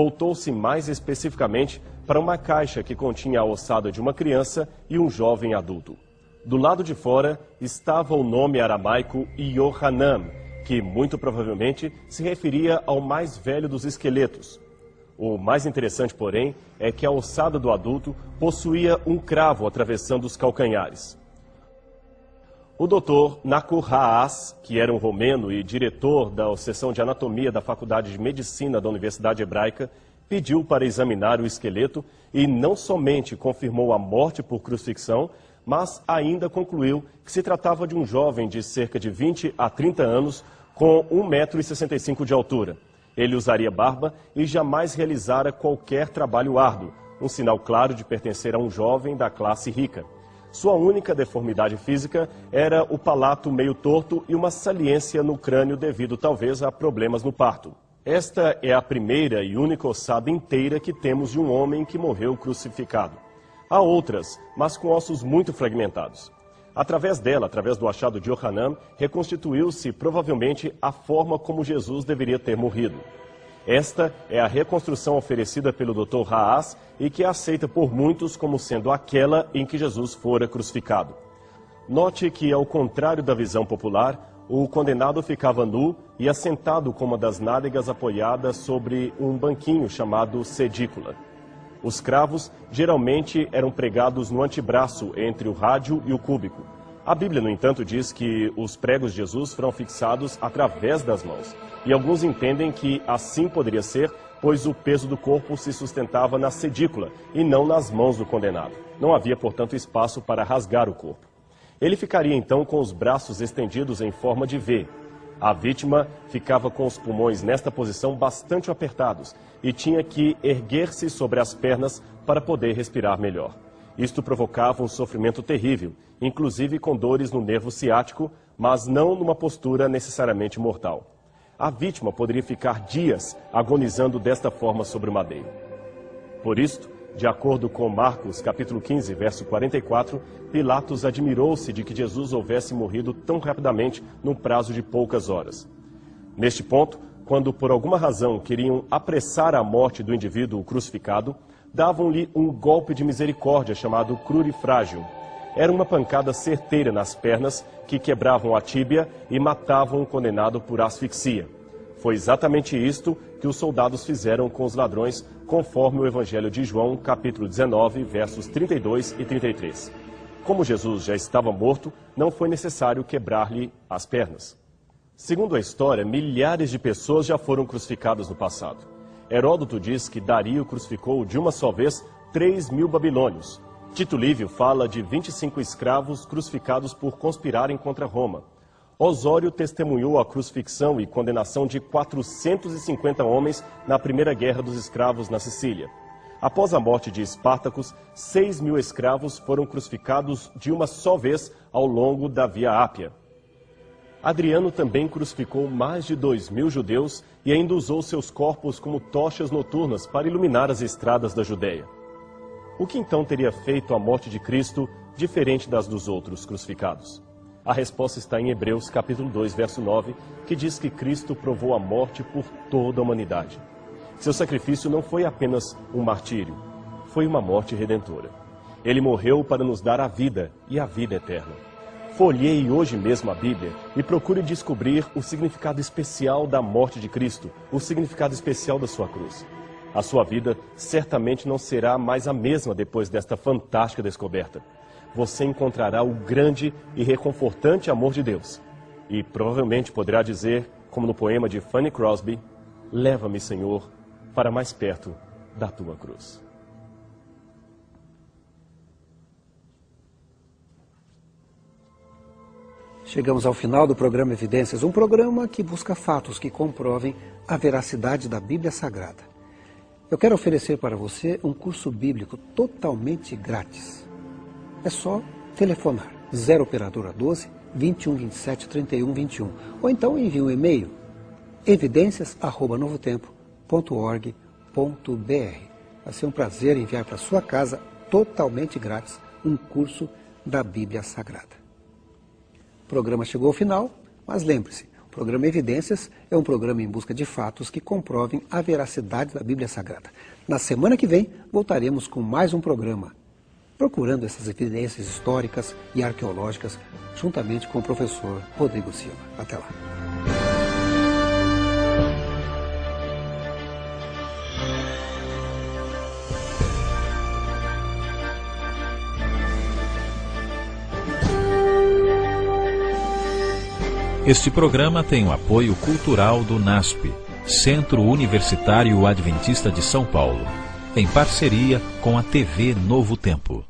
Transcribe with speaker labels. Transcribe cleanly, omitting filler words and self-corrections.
Speaker 1: voltou-se mais especificamente para uma caixa que continha a ossada de uma criança e um jovem adulto. Do lado de fora estava o nome aramaico Yohanan, que muito provavelmente se referia ao mais velho dos esqueletos. O mais interessante, porém, é que a ossada do adulto possuía um cravo atravessando os calcanhares. O Dr. Nakur Haas, que era um romeno e diretor da seção de anatomia da Faculdade de Medicina da Universidade Hebraica, pediu para examinar o esqueleto e não somente confirmou a morte por crucifixão, mas ainda concluiu que se tratava de um jovem de cerca de 20 a 30 anos com 1,65 m de altura. Ele usaria barba e jamais realizara qualquer trabalho árduo, um sinal claro de pertencer a um jovem da classe rica. Sua única deformidade física era o palato meio torto e uma saliência no crânio devido talvez a problemas no parto. Esta é a primeira e única ossada inteira que temos de um homem que morreu crucificado. Há outras, mas com ossos muito fragmentados. Através dela, através do achado de Yohanan, reconstituiu-se provavelmente a forma como Jesus deveria ter morrido. Esta é a reconstrução oferecida pelo Dr. Haas e que é aceita por muitos como sendo aquela em que Jesus fora crucificado. Note que, ao contrário da visão popular, o condenado ficava nu e assentado com uma das nádegas apoiadas sobre um banquinho chamado sedícula. Os cravos geralmente eram pregados no antebraço entre o rádio e o cúbico. A Bíblia, no entanto, diz que os pregos de Jesus foram fixados através das mãos. E alguns entendem que assim poderia ser, pois o peso do corpo se sustentava na sedícula e não nas mãos do condenado. Não havia, portanto, espaço para rasgar o corpo. Ele ficaria então com os braços estendidos em forma de V. A vítima ficava com os pulmões nesta posição bastante apertados e tinha que erguer-se sobre as pernas para poder respirar melhor. Isto provocava um sofrimento terrível, inclusive com dores no nervo ciático, mas não numa postura necessariamente mortal. A vítima poderia ficar dias agonizando desta forma sobre o madeiro. Por isto, de acordo com Marcos, capítulo 15, verso 44, Pilatos admirou-se de que Jesus houvesse morrido tão rapidamente num prazo de poucas horas. Neste ponto, quando por alguma razão queriam apressar a morte do indivíduo crucificado, davam-lhe um golpe de misericórdia chamado crurifrágio. Era uma pancada certeira nas pernas que quebravam a tíbia e matavam o condenado por asfixia. Foi exatamente isto que os soldados fizeram com os ladrões, conforme o Evangelho de João, capítulo 19, versos 32 e 33. Como Jesus já estava morto, não foi necessário quebrar-lhe as pernas. Segundo a história, milhares de pessoas já foram crucificadas no passado. Heródoto diz que Dario crucificou de uma só vez 3.000 babilônios. Tito Livio fala de 25 escravos crucificados por conspirarem contra Roma. Osório testemunhou a crucifixão e condenação de 450 homens na Primeira Guerra dos Escravos na Sicília. Após a morte de Espartacus, 6.000 escravos foram crucificados de uma só vez ao longo da Via Ápia. Adriano também crucificou mais de 2.000 judeus e ainda usou seus corpos como tochas noturnas para iluminar as estradas da Judéia. O que então teria feito a morte de Cristo diferente das dos outros crucificados? A resposta está em Hebreus capítulo 2, verso 9, que diz que Cristo provou a morte por toda a humanidade. Seu sacrifício não foi apenas um martírio, foi uma morte redentora. Ele morreu para nos dar a vida e a vida eterna. Folheie hoje mesmo a Bíblia e procure descobrir o significado especial da morte de Cristo, o significado especial da sua cruz. A sua vida certamente não será mais a mesma depois desta fantástica descoberta. Você encontrará o grande e reconfortante amor de Deus. E provavelmente poderá dizer, como no poema de Fanny Crosby, leva-me, Senhor, para mais perto da tua cruz.
Speaker 2: Chegamos ao final do programa Evidências, um programa que busca fatos que comprovem a veracidade da Bíblia Sagrada. Eu quero oferecer para você um curso bíblico totalmente grátis. É só telefonar 0 operadora 12 21 27 31 21 ou então envie um e-mail evidências@novotempo.org.br. Vai ser um prazer enviar para sua casa totalmente grátis um curso da Bíblia Sagrada. O programa chegou ao final, mas lembre-se, O programa Evidências é um programa em busca de fatos que comprovem a veracidade da Bíblia Sagrada. Na semana que vem, voltaremos com mais um programa, procurando essas evidências históricas e arqueológicas, juntamente com o professor Rodrigo Silva. Até lá.
Speaker 3: Este programa tem o apoio cultural do NASP, Centro Universitário Adventista de São Paulo, em parceria com a TV Novo Tempo.